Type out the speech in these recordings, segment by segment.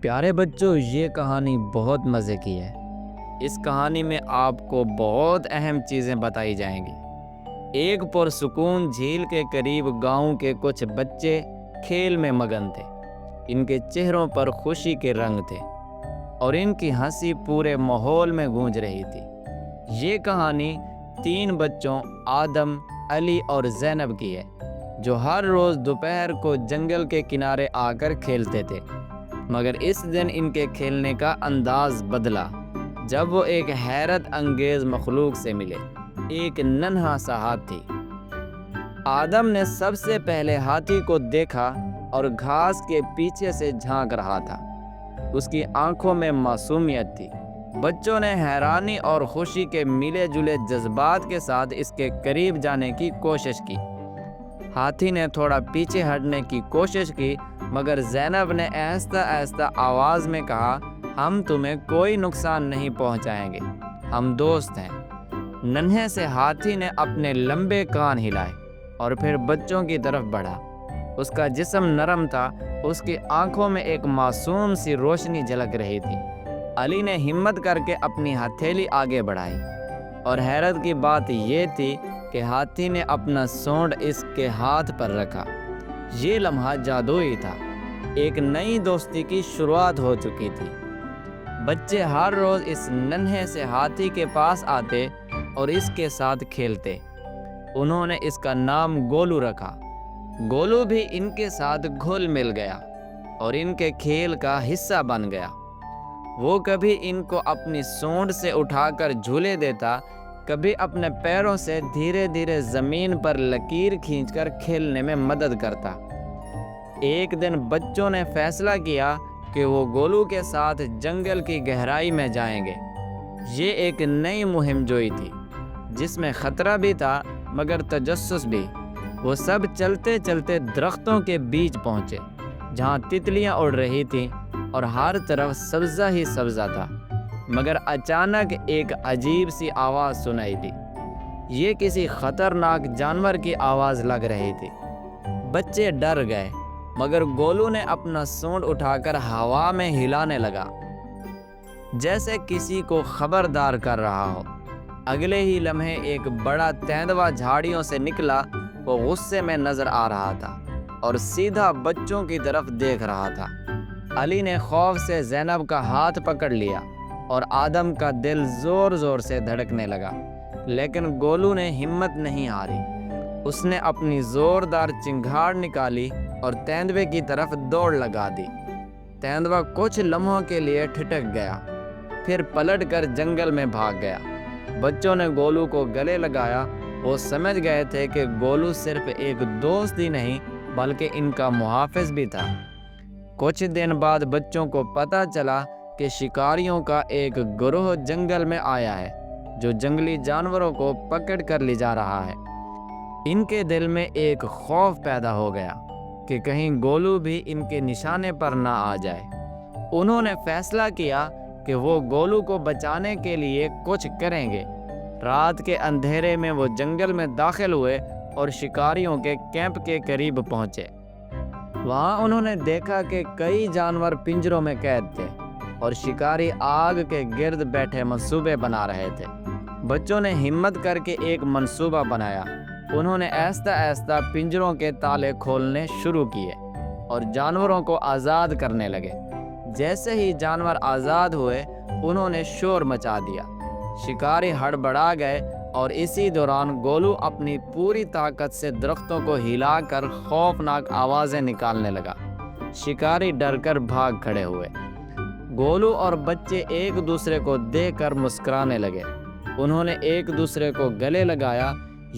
پیارے بچوں، یہ کہانی بہت مزے کی ہے۔ اس کہانی میں آپ کو بہت اہم چیزیں بتائی جائیں گی۔ ایک پرسکون جھیل کے قریب گاؤں کے کچھ بچے کھیل میں مگن تھے۔ ان کے چہروں پر خوشی کے رنگ تھے اور ان کی ہنسی پورے ماحول میں گونج رہی تھی۔ یہ کہانی 3 بچوں آدم، علی اور زینب کی ہے، جو ہر روز دوپہر کو جنگل کے کنارے آ کر کھیلتے تھے۔ مگر اس دن ان کے کھیلنے کا انداز بدلا جب وہ ایک حیرت انگیز مخلوق سے ملے۔ ایک ننھا سا ہاتھی۔ آدم نے سب سے پہلے ہاتھی کو دیکھا اور گھاس کے پیچھے سے جھانک رہا تھا۔ اس کی آنکھوں میں معصومیت تھی۔ بچوں نے حیرانی اور خوشی کے ملے جلے جذبات کے ساتھ اس کے قریب جانے کی کوشش کی۔ ہاتھی نے تھوڑا پیچھے ہٹنے کی کوشش کی، مگر زینب نے آہستہ آہستہ آواز میں کہا، ہم تمہیں کوئی نقصان نہیں پہنچائیں گے، ہم دوست ہیں۔ ننھے سے ہاتھی نے اپنے لمبے کان ہلائے اور پھر بچوں کی طرف بڑھا۔ اس کا جسم نرم تھا، اس کی آنکھوں میں ایک معصوم سی روشنی جھلک رہی تھی۔ علی نے ہمت کر کے اپنی ہتھیلی آگے بڑھائی اور حیرت کی بات یہ تھی کہ ہاتھی نے اپنا سونڈ اس کے ہاتھ پر رکھا۔ یہ لمحہ جادوئی تھا۔ ایک نئی دوستی کی شروعات ہو چکی تھی۔ بچے ہر روز اس ننھے سے ہاتھی کے پاس آتے اور اس کے ساتھ کھیلتے۔ انہوں نے اس کا نام گولو رکھا۔ گولو بھی ان کے ساتھ گھل مل گیا اور ان کے کھیل کا حصہ بن گیا۔ وہ کبھی ان کو اپنی سونڈ سے اٹھا کر جھولے دیتا، کبھی اپنے پیروں سے دھیرے دھیرے زمین پر لکیر کھینچ کر کھیلنے میں مدد کرتا۔ ایک دن بچوں نے فیصلہ کیا کہ وہ گولو کے ساتھ جنگل کی گہرائی میں جائیں گے۔ یہ ایک نئی مہم جوئی تھی، جس میں خطرہ بھی تھا مگر تجسس بھی۔ وہ سب چلتے چلتے درختوں کے بیچ پہنچے، جہاں تتلیاں اڑ رہی تھیں اور ہر طرف سبزہ ہی سبزہ تھا۔ مگر اچانک ایک عجیب سی آواز سنائی دی۔ یہ کسی خطرناک جانور کی آواز لگ رہی تھی۔ بچے ڈر گئے، مگر گولو نے اپنا سونڈ اٹھا کر ہوا میں ہلانے لگا، جیسے کسی کو خبردار کر رہا ہو۔ اگلے ہی لمحے ایک بڑا تیندوا جھاڑیوں سے نکلا۔ وہ غصے میں نظر آ رہا تھا اور سیدھا بچوں کی طرف دیکھ رہا تھا۔ علی نے خوف سے زینب کا ہاتھ پکڑ لیا اور آدم کا دل زور زور سے دھڑکنے لگا، لیکن گولو نے ہمت نہیں ہاری۔ اس نے اپنی زوردار چنگھاڑ نکالی اور تیندوے کی طرف دوڑ لگا دی۔ تیندوا کچھ لمحوں کے لیے ٹھٹک گیا، پھر پلٹ کر جنگل میں بھاگ گیا۔ بچوں نے گولو کو گلے لگایا۔ وہ سمجھ گئے تھے کہ گولو صرف ایک دوست ہی نہیں بلکہ ان کا محافظ بھی تھا۔ کچھ دن بعد بچوں کو پتہ چلا کہ شکاریوں کا ایک گروہ جنگل میں آیا ہے، جو جنگلی جانوروں کو پکڑ کر لے جا رہا ہے۔ ان کے دل میں ایک خوف پیدا ہو گیا کہ کہیں گولو بھی ان کے نشانے پر نہ آ جائے۔ انہوں نے فیصلہ کیا کہ وہ گولو کو بچانے کے لیے کچھ کریں گے۔ رات کے اندھیرے میں وہ جنگل میں داخل ہوئے اور شکاریوں کے کیمپ کے قریب پہنچے۔ وہاں انہوں نے دیکھا کہ کئی جانور پنجروں میں قید تھے اور شکاری آگ کے گرد بیٹھے منصوبے بنا رہے تھے۔ بچوں نے ہمت کر کے ایک منصوبہ بنایا۔ انہوں نے آہستہ آہستہ پنجروں کے تالے کھولنے شروع کیے اور جانوروں کو آزاد کرنے لگے۔ جیسے ہی جانور آزاد ہوئے، انہوں نے شور مچا دیا۔ شکاری ہڑبڑا گئے اور اسی دوران گولو اپنی پوری طاقت سے درختوں کو ہلا کر خوفناک آوازیں نکالنے لگا۔ شکاری ڈر کر بھاگ کھڑے ہوئے۔ گولو اور بچے ایک دوسرے کو دیکھ کر مسکرانے لگے۔ انہوں نے ایک دوسرے کو گلے لگایا۔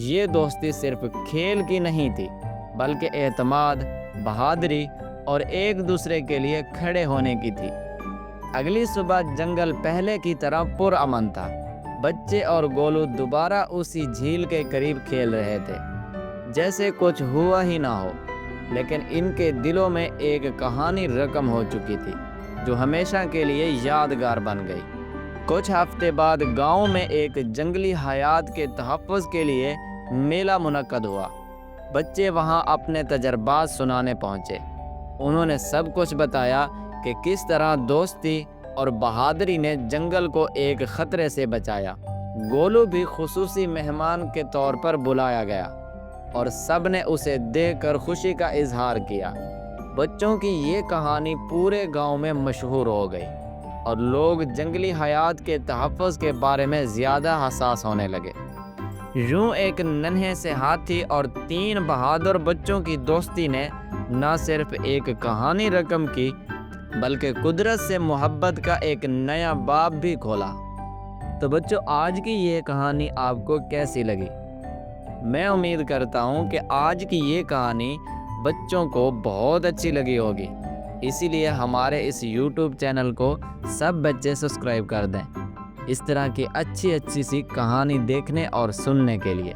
یہ دوستی صرف کھیل کی نہیں تھی، بلکہ اعتماد، بہادری اور ایک دوسرے کے لیے کھڑے ہونے کی تھی۔ اگلی صبح جنگل پہلے کی طرح پرامن تھا۔ بچے اور گولو دوبارہ اسی جھیل کے قریب کھیل رہے تھے، جیسے کچھ ہوا ہی نہ ہو۔ لیکن ان کے دلوں میں ایک کہانی رقم ہو چکی تھی، جو ہمیشہ کے لیے یادگار بن گئی۔ کچھ ہفتے بعد گاؤں میں ایک جنگلی حیات کے تحفظ کے لیے میلہ منعقد ہوا۔ بچے وہاں اپنے تجربات سنانے پہنچے۔ انہوں نے سب کچھ بتایا کہ کس طرح دوستی اور بہادری نے جنگل کو ایک خطرے سے بچایا۔ گولو بھی خصوصی مہمان کے طور پر بلایا گیا اور سب نے اسے دیکھ کر خوشی کا اظہار کیا۔ بچوں کی یہ کہانی پورے گاؤں میں مشہور ہو گئی اور لوگ جنگلی حیات کے تحفظ کے بارے میں زیادہ حساس ہونے لگے۔ یوں ایک ننھے سے ہاتھی اور 3 بہادر بچوں کی دوستی نے نہ صرف ایک کہانی رقم کی بلکہ قدرت سے محبت کا ایک نیا باب بھی کھولا۔ تو بچوں، آج کی یہ کہانی آپ کو کیسی لگی؟ میں امید کرتا ہوں کہ آج کی یہ کہانی بچوں کو بہت اچھی لگی ہوگی، اسی لیے ہمارے اس YouTube چینل کو سب بچے سبسکرائب کر دیں اس طرح کی اچھی سی کہانی دیکھنے اور سننے کے لیے۔